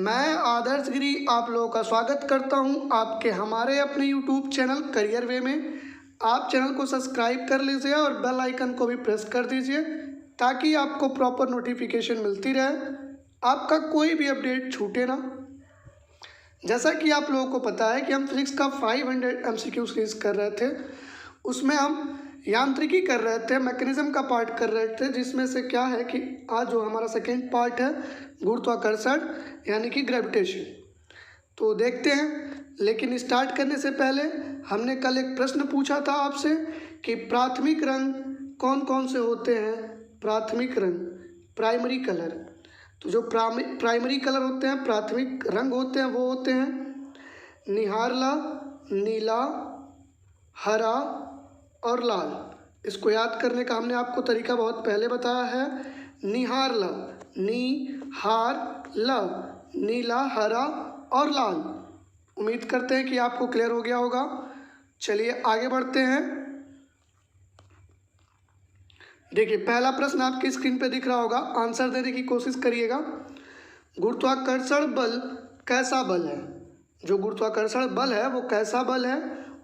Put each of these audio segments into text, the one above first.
मैं आदर्श गिरी आप लोगों का स्वागत करता हूं आपके हमारे अपने YouTube चैनल करियर वे में। आप चैनल को सब्सक्राइब कर लीजिए और बेल आइकन को भी प्रेस कर दीजिए ताकि आपको प्रॉपर नोटिफिकेशन मिलती रहे, आपका कोई भी अपडेट छूटे ना। जैसा कि आप लोगों को पता है कि हम फिजिक्स का 500 MCQ सीरीज कर रहे थे, उसमें हम यांत्रिकी कर रहे थे, मैकेनिज्म का पार्ट कर रहे थे, जिसमें से क्या है कि आज जो हमारा सेकेंड पार्ट है गुरुत्वाकर्षण यानी कि ग्रेविटेशन। तो देखते हैं, लेकिन स्टार्ट करने से पहले हमने कल एक प्रश्न पूछा था आपसे कि प्राथमिक रंग कौन कौन से होते हैं। प्राथमिक रंग, प्राइमरी कलर। तो जो प्राइमरी कलर होते हैं, प्राथमिक रंग होते हैं, वो होते हैं निहारला, नीला, हरा और लाल। इसको याद करने का हमने आपको तरीका बहुत पहले बताया है। निहारला, नी हार ल, नीला, हरा और लाल। उम्मीद करते हैं कि आपको क्लियर हो गया होगा। चलिए आगे बढ़ते हैं। देखिए, पहला प्रश्न आपकी स्क्रीन पे दिख रहा होगा, आंसर देने की कोशिश करिएगा। गुरुत्वाकर्षण बल कैसा बल है? जो गुरुत्वाकर्षण बल है वो कैसा बल है?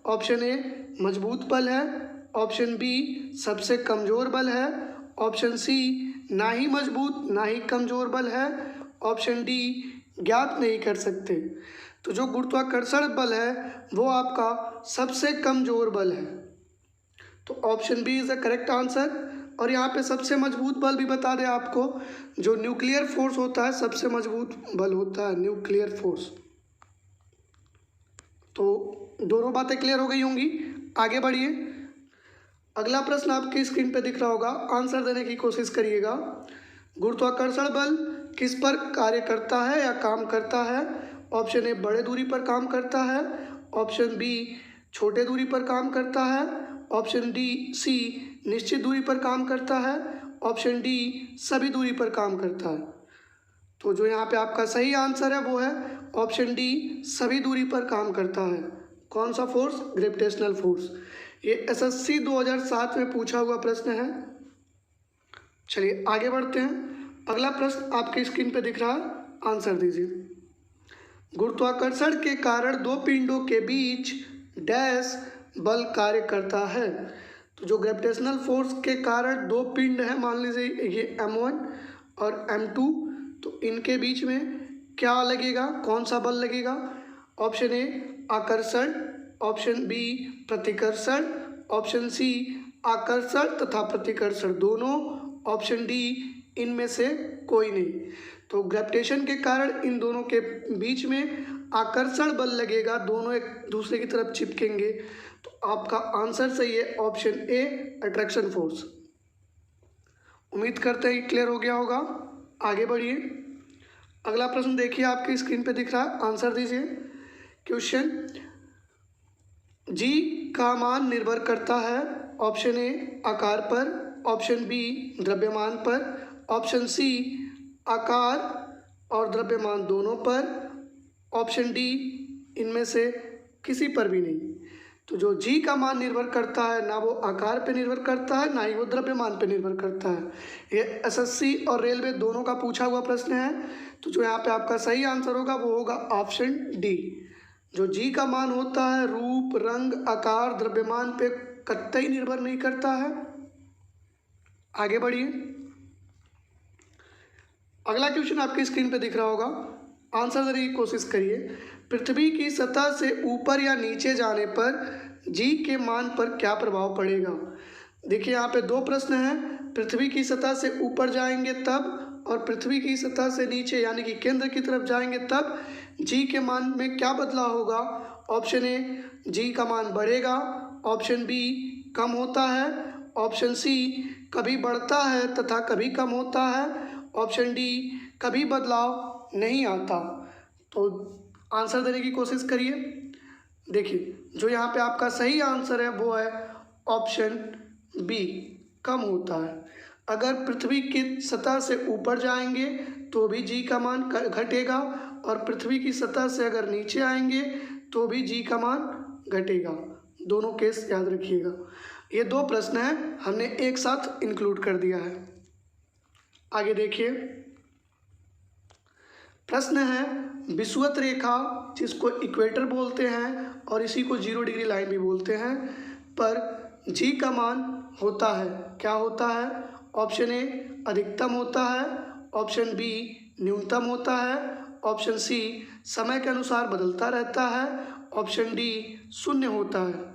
ऑप्शन ए मजबूत बल है, ऑप्शन बी सबसे कमजोर बल है, ऑप्शन सी ना ही मजबूत ना ही कमजोर बल है, ऑप्शन डी ज्ञात नहीं कर सकते। तो जो गुरुत्वाकर्षण बल है वो आपका सबसे कमजोर बल है। तो option B is the correct answer. और यहाँ पे सबसे मजबूत बल भी बता दें आपको, जो न्यूक्लियर फोर्स होता है सबसे मजबूत बल होता है न्यूक्लियर फोर्स। तो दोनों बातें क्लियर हो गई होंगी। आगे बढ़िए। अगला प्रश्न आपकी स्क्रीन पे दिख रहा होगा, आंसर देने की कोशिश करिएगा। गुरुत्वाकर्षण बल किस पर कार्य करता है या काम करता है? ऑप्शन ए बड़े दूरी पर काम करता है, ऑप्शन बी छोटे दूरी पर काम करता है, ऑप्शन सी निश्चित दूरी पर काम करता है, ऑप्शन डी सभी दूरी पर काम करता है। तो जो यहाँ पे आपका सही आंसर है वो है ऑप्शन डी, सभी दूरी पर काम करता है। कौन सा फोर्स? Gravitational force. ये SSC 2007 में पूछा हुआ प्रश्न है। चलिए आगे बढ़ते हैं। अगला प्रश्न आपके स्क्रीन पे दिख रहा है, आंसर दीजिए। गुरुत्वाकर्षण के कारण दो पिंडों के बीच डैश बल कार्य करता है। तो जो ग्रेविटेशनल फोर्स के कारण दो पिंड हैं, मान लीजिए ये M1 और M2, तो इनके बीच में क्या लगेगा, कौन सा बल लगेगा? ऑप्शन ए आकर्षण, ऑप्शन बी प्रतिकर्षण, ऑप्शन सी आकर्षण तथा प्रतिकर्षण दोनों, ऑप्शन डी इनमें से कोई नहीं। तो ग्रेविटेशन के कारण इन दोनों के बीच में आकर्षण बल लगेगा, दोनों एक दूसरे की तरफ चिपकेंगे। तो आपका आंसर सही है ऑप्शन ए अट्रैक्शन फोर्स। उम्मीद करते हैं क्लियर हो गया होगा। आगे बढ़िए। अगला प्रश्न देखिए, आपकी स्क्रीन पे दिख रहा है, आंसर दीजिए। क्वेश्चन, जी का मान निर्भर करता है ऑप्शन ए आकार पर, ऑप्शन बी द्रव्यमान पर, ऑप्शन सी आकार और द्रव्यमान दोनों पर, ऑप्शन डी इनमें से किसी पर भी नहीं। तो जो जी का मान निर्भर करता है ना वो आकार पे निर्भर करता है ना ही वो द्रव्यमान पे निर्भर करता है। ये SSC और रेलवे दोनों का पूछा हुआ प्रश्न है। तो जो यहाँ पे आपका सही आंसर होगा वो होगा ऑप्शन डी। जो जी का मान होता है रूप, रंग, आकार, द्रव्यमान पे कतई निर्भर नहीं करता है। आगे बढ़िए। अगला क्वेश्चन आपकी स्क्रीन पे दिख रहा होगा, आंसर देने की कोशिश करिए। पृथ्वी की सतह से ऊपर या नीचे जाने पर जी के मान पर क्या प्रभाव पड़ेगा? देखिए, यहाँ पे दो प्रश्न हैं। पृथ्वी की सतह से ऊपर जाएंगे तब, और पृथ्वी की सतह से नीचे यानी कि केंद्र की तरफ जाएंगे तब जी के मान में क्या बदलाव होगा? ऑप्शन ए जी का मान बढ़ेगा, ऑप्शन बी कम होता है, ऑप्शन सी कभी बढ़ता है तथा कभी कम होता है, ऑप्शन डी कभी बदलाव नहीं आता। तो आंसर देने की कोशिश करिए। देखिए, जो यहाँ पे आपका सही आंसर है वो है ऑप्शन बी, कम होता है। अगर पृथ्वी की सतह से ऊपर जाएंगे तो भी जी का मान घटेगा, और पृथ्वी की सतह से अगर नीचे आएंगे तो भी जी का मान घटेगा। दोनों केस याद रखिएगा। ये दो प्रश्न हैं, हमने एक साथ इंक्लूड कर दिया है। आगे देखिए। प्रश्न है, विषुवत रेखा जिसको इक्वेटर बोलते हैं और इसी को 0 डिग्री लाइन भी बोलते हैं, पर जी का मान होता है, क्या होता है? ऑप्शन ए अधिकतम होता है, ऑप्शन बी न्यूनतम होता है, ऑप्शन सी समय के अनुसार बदलता रहता है, ऑप्शन डी शून्य होता है।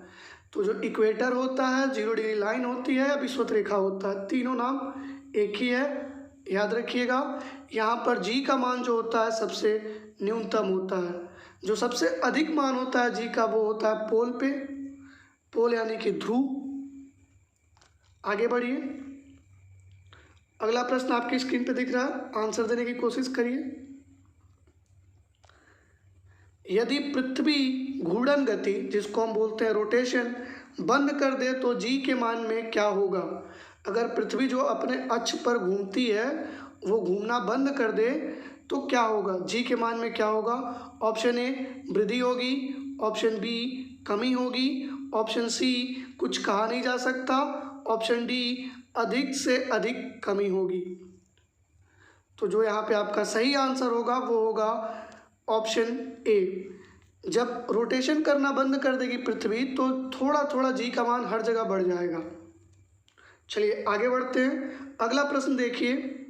तो जो इक्वेटर होता है, 0 डिग्री लाइन होती है, या विषुवत रेखा होता है, तीनों नाम एक ही है, याद रखिएगा। यहाँ पर जी का मान जो होता है सबसे न्यूनतम होता है, जो सबसे अधिक मान होता है जी का वो होता है पोल पे, पोल यानी कि ध्रुव। आगे बढ़िए, अगला प्रश्न आपकी स्क्रीन पे दिख रहा है, आंसर देने की कोशिश करिए। यदि पृथ्वी घूर्णन गति जिसको हम बोलते हैं रोटेशन बंद कर दे तो जी के मान में क्या होगा? अगर पृथ्वी जो अपने अक्ष पर घूमती है वो घूमना बंद कर दे तो क्या होगा? जी के मान में क्या होगा? ऑप्शन ए वृद्धि होगी, ऑप्शन बी कमी होगी, ऑप्शन सी कुछ कहा नहीं जा सकता, ऑप्शन डी अधिक से अधिक कमी होगी। तो जो यहाँ पे आपका सही आंसर होगा वो होगा ऑप्शन ए। जब रोटेशन करना बंद कर देगी पृथ्वी तो थोड़ा थोड़ा जी का मान हर जगह बढ़ जाएगा। चलिए आगे बढ़ते हैं, अगला प्रश्न देखिए।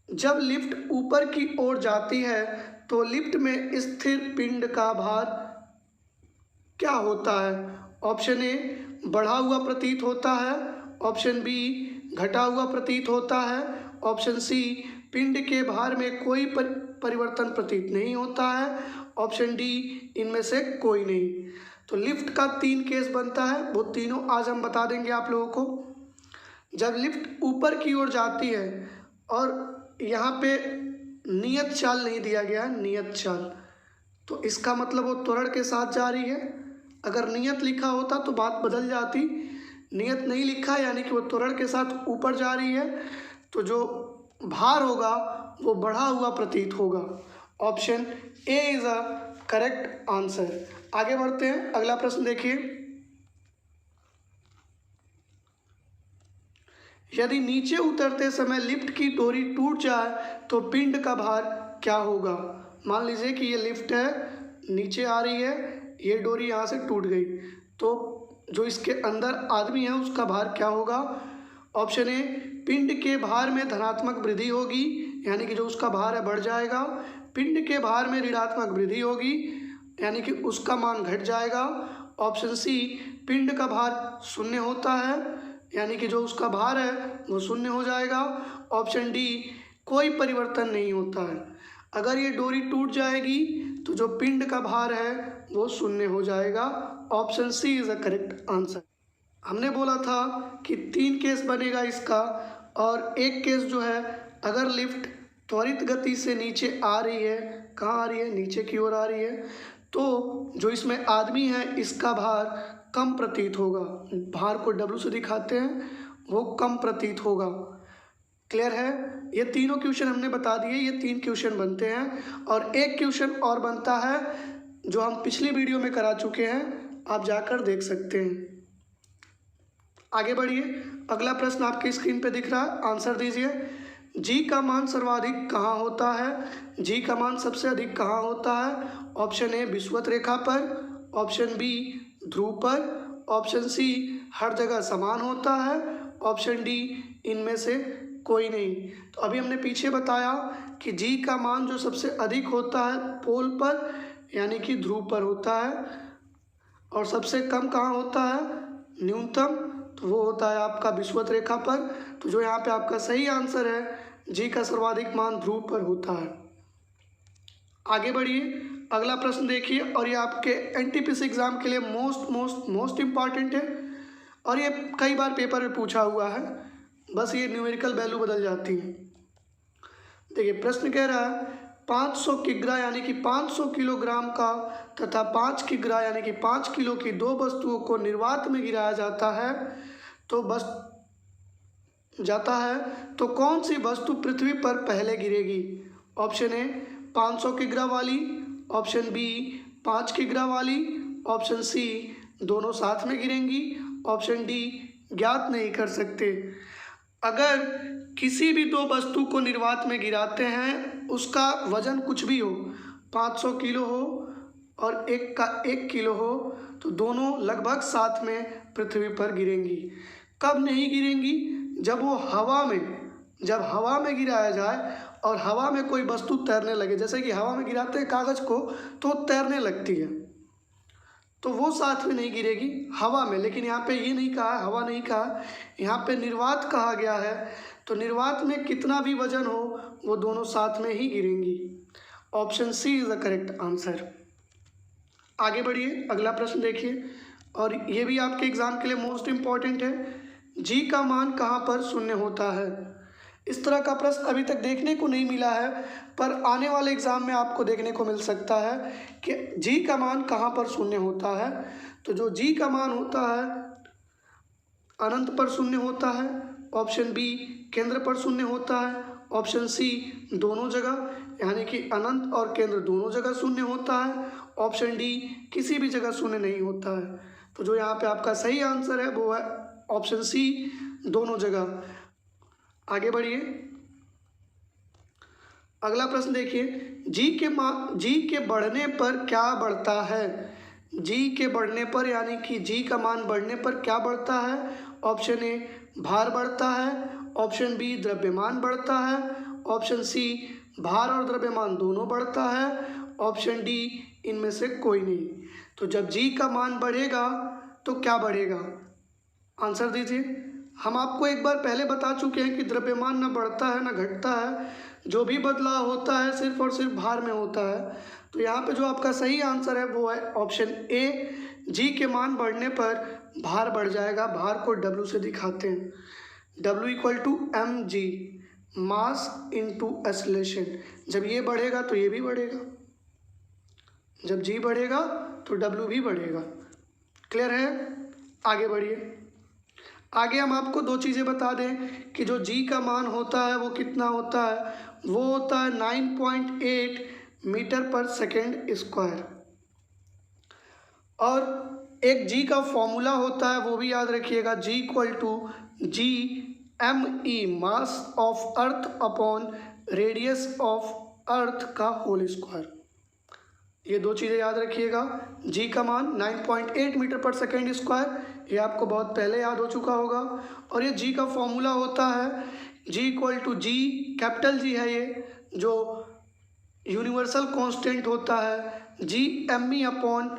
जब लिफ्ट ऊपर की ओर जाती है तो लिफ्ट में स्थिर पिंड का भार क्या होता है? ऑप्शन ए बढ़ा हुआ प्रतीत होता है, ऑप्शन बी घटा हुआ प्रतीत होता है, ऑप्शन सी पिंड के भार में कोई परिवर्तन प्रतीत नहीं होता है, ऑप्शन डी इनमें से कोई नहीं। तो लिफ्ट का 3 केस बनता है, वो तीनों आज हम बता देंगे आप लोगों को। जब लिफ्ट ऊपर की ओर जाती है और यहाँ पे नियत चाल नहीं दिया गया, नियत चाल, तो इसका मतलब वो त्वरण के साथ जा रही है। अगर नियत लिखा होता तो बात बदल जाती, नियत नहीं लिखा यानी कि वो त्वरण के साथ ऊपर जा रही है, तो जो भार होगा वो बढ़ा हुआ प्रतीत होगा। Option A is a correct answer. आगे बढ़ते हैं, अगला प्रश्न देखिए। यदि नीचे उतरते समय लिफ्ट की डोरी टूट जाए तो पिंड का भार क्या होगा? मान लीजिए कि ये लिफ्ट है, नीचे आ रही है, ये डोरी यहाँ से टूट गई, तो जो इसके अंदर आदमी है उसका भार क्या होगा? ऑप्शन ए पिंड के भार में धनात्मक वृद्धि होगी, यानी कि जो उसका भार है बढ़ जाएगा। पिंड के भार में ऋणात्मक वृद्धि होगी, यानी कि उसका मान घट जाएगा। ऑप्शन सी पिंड का भार शून्य होता है, यानी कि जो उसका भार है वो शून्य हो जाएगा। ऑप्शन डी कोई परिवर्तन नहीं होता है। अगर ये डोरी टूट जाएगी तो जो पिंड का भार है वो शून्य हो जाएगा। Option C is a correct answer. हमने बोला था कि 3 केस बनेगा इसका, और एक केस जो है अगर लिफ्ट त्वरित गति से नीचे आ रही है, कहाँ आ रही है? नीचे की ओर आ रही है, तो जो इसमें आदमी है इसका भार कम प्रतीत होगा। भार को W से दिखाते हैं, वो कम प्रतीत होगा। क्लियर है? ये तीनों क्वेश्चन हमने बता दिए, ये 3 क्वेश्चन बनते हैं, और एक क्वेश्चन और बनता है जो हम पिछली वीडियो में करा चुके हैं, आप जाकर देख सकते हैं। आगे बढ़िए, अगला प्रश्न आपकी स्क्रीन पे दिख रहा है, आंसर दीजिए। जी का मान सर्वाधिक कहाँ होता है? जी का मान सबसे अधिक कहाँ होता है? ऑप्शन ए विषुवत रेखा पर, ऑप्शन बी ध्रुव पर, ऑप्शन सी हर जगह समान होता है, ऑप्शन डी इनमें से कोई नहीं। तो अभी हमने पीछे बताया कि जी का मान जो सबसे अधिक होता है पोल पर, यानी कि ध्रुव पर होता है, और सबसे कम कहाँ होता है? न्यूनतम, तो वो होता है आपका विषुवत रेखा पर। तो जो यहाँ पे आपका सही आंसर है, जी का सर्वाधिक मान ध्रुव पर होता है। आगे बढ़िए, अगला प्रश्न देखिए, और ये आपके एनटीपीसी एग्जाम के लिए मोस्ट इम्पॉर्टेंट है, और ये कई बार पेपर में पूछा हुआ है, बस ये न्यूमेरिकल वैल्यू बदल जाती है। देखिए प्रश्न कह रहा है 500 किग्रा यानी कि 500 किलोग्राम का तथा 5 किग्रा यानी कि 5 किलो की 2 वस्तुओं को निर्वात में गिराया जाता है, तो कौन सी वस्तु पृथ्वी पर पहले गिरेगी? ऑप्शन ए 500 किग्रा वाली, ऑप्शन बी 5 किग्रा वाली, ऑप्शन सी दोनों साथ में गिरेंगी, ऑप्शन डी ज्ञात नहीं कर सकते। अगर किसी भी दो वस्तु को निर्वात में गिराते हैं, उसका वजन कुछ भी हो, 500 किलो हो और एक का 1 किलो हो, तो दोनों लगभग साथ में पृथ्वी पर गिरेंगी। कब नहीं गिरेंगी? जब वो जब हवा में गिराया जाए और हवा में कोई वस्तु तैरने लगे, जैसे कि हवा में गिराते हैं कागज़ को तो तैरने लगती है, तो वो साथ में नहीं गिरेगी हवा में। लेकिन यहाँ पे ये नहीं कहा, हवा नहीं कहा, यहाँ पे निर्वात कहा गया है। तो निर्वात में कितना भी वजन हो वो दोनों साथ में ही गिरेंगी। Option C is the correct answer. आगे बढ़िए, अगला प्रश्न देखिए, और ये भी आपके एग्जाम के लिए मोस्ट इम्पॉर्टेंट है। जी का मान कहाँ पर शून्य होता है? इस तरह का प्रश्न अभी तक देखने को नहीं मिला है, पर आने वाले एग्जाम में आपको देखने को मिल सकता है कि जी का मान कहाँ पर शून्य होता है। तो जो जी का मान होता है अनंत पर शून्य होता है, ऑप्शन बी केंद्र पर शून्य होता है, ऑप्शन सी दोनों जगह यानी कि अनंत और केंद्र दोनों जगह शून्य होता है, ऑप्शन डी किसी भी जगह शून्य नहीं होता है। तो जो यहाँ पे आपका सही आंसर है वो है ऑप्शन सी दोनों जगह। आगे बढ़िए, अगला प्रश्न देखिए, जी के बढ़ने पर क्या बढ़ता है? जी के बढ़ने पर यानी कि जी का मान बढ़ने पर क्या बढ़ता है? ऑप्शन ए भार बढ़ता है, ऑप्शन बी द्रव्यमान बढ़ता है, ऑप्शन सी भार और द्रव्यमान दोनों बढ़ता है, ऑप्शन डी इनमें से कोई नहीं। तो जब जी का मान बढ़ेगा तो क्या बढ़ेगा? आंसर दीजिए। हम आपको एक बार पहले बता चुके हैं कि द्रव्यमान ना बढ़ता है ना घटता है, जो भी बदलाव होता है सिर्फ और सिर्फ भार में होता है। तो यहाँ पे जो आपका सही आंसर है वो है ऑप्शन ए, जी के मान बढ़ने पर भार बढ़ जाएगा। भार को डब्ल्यू से दिखाते हैं, W equal to M G, mass into acceleration. जब ये बढ़ेगा तो ये भी बढ़ेगा, जब जी बढ़ेगा तो डब्ल्यू भी बढ़ेगा। क्लियर है? आगे बढ़िए, आगे हम आपको दो चीज़ें बता दें कि जो जी का मान होता है वो कितना होता है, वो होता है 9.8 मीटर पर सेकेंड स्क्वायर। और एक जी का फॉर्मूला होता है वो भी याद रखिएगा, G equal to G M E, mass of earth upon radius of earth का होल स्क्वायर। ये दो चीज़ें याद रखिएगा। जी का मान 9.8 मीटर पर सेकेंड स्क्वायर, ये आपको बहुत पहले याद हो चुका होगा। और ये जी का फॉर्मूला होता है G equal to G, capital G है ये, जो यूनिवर्सल कांस्टेंट होता है, G M E upon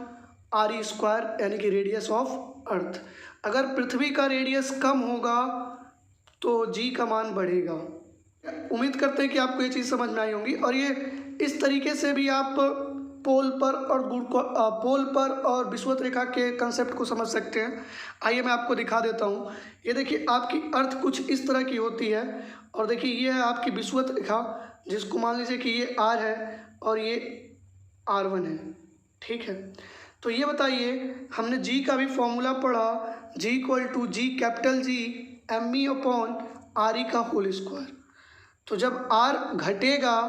R E square यानी कि रेडियस ऑफ अर्थ। अगर पृथ्वी का रेडियस कम होगा तो जी का मान बढ़ेगा। उम्मीद करते हैं कि आपको ये चीज़ समझ में आई होंगी। और ये इस तरीके से भी आप पोल पर और विषुवत रेखा के कंसेप्ट को समझ सकते हैं। आइए मैं आपको दिखा देता हूँ। ये देखिए आपकी अर्थ कुछ इस तरह की होती है, और देखिए ये है आपकी विषुवत रेखा, जिसको मान लीजिए कि ये आर है और ये R1 है, ठीक है। तो ये बताइए, हमने जी का भी फॉर्मूला पढ़ा, G equal to G capital G M E upon R E का होल स्क्वायर। तो जब आर घटेगा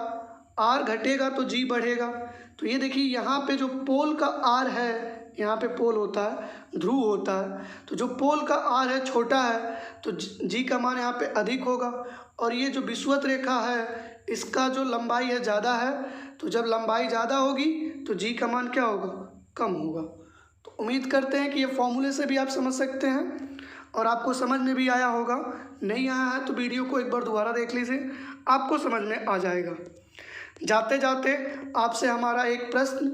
तो जी बढ़ेगा। तो ये देखिए यहाँ पे जो पोल का आर है, यहाँ पे पोल होता है, ध्रुव होता है, तो जो पोल का आर है छोटा है तो जी का मान यहाँ पे अधिक होगा। और ये जो विषुवत रेखा है इसका जो लंबाई है ज़्यादा है, तो जब लंबाई ज़्यादा होगी तो जी का मान क्या होगा? कम होगा। तो उम्मीद करते हैं कि ये फॉर्मूले से भी आप समझ सकते हैं और आपको समझ में भी आया होगा। नहीं आया है तो वीडियो को एक बार दोबारा देख लीजिए, आपको समझ में आ जाएगा। जाते जाते आपसे हमारा एक प्रश्न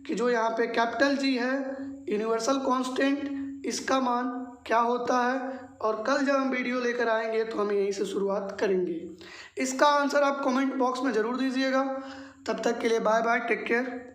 कि जो यहाँ पे कैपिटल जी है यूनिवर्सल कांस्टेंट, इसका मान क्या होता है? और कल जब हम वीडियो लेकर आएंगे तो हम यहीं से शुरुआत करेंगे। इसका आंसर आप कमेंट बॉक्स में ज़रूर दीजिएगा। तब तक के लिए बाय बाय, टेक केयर।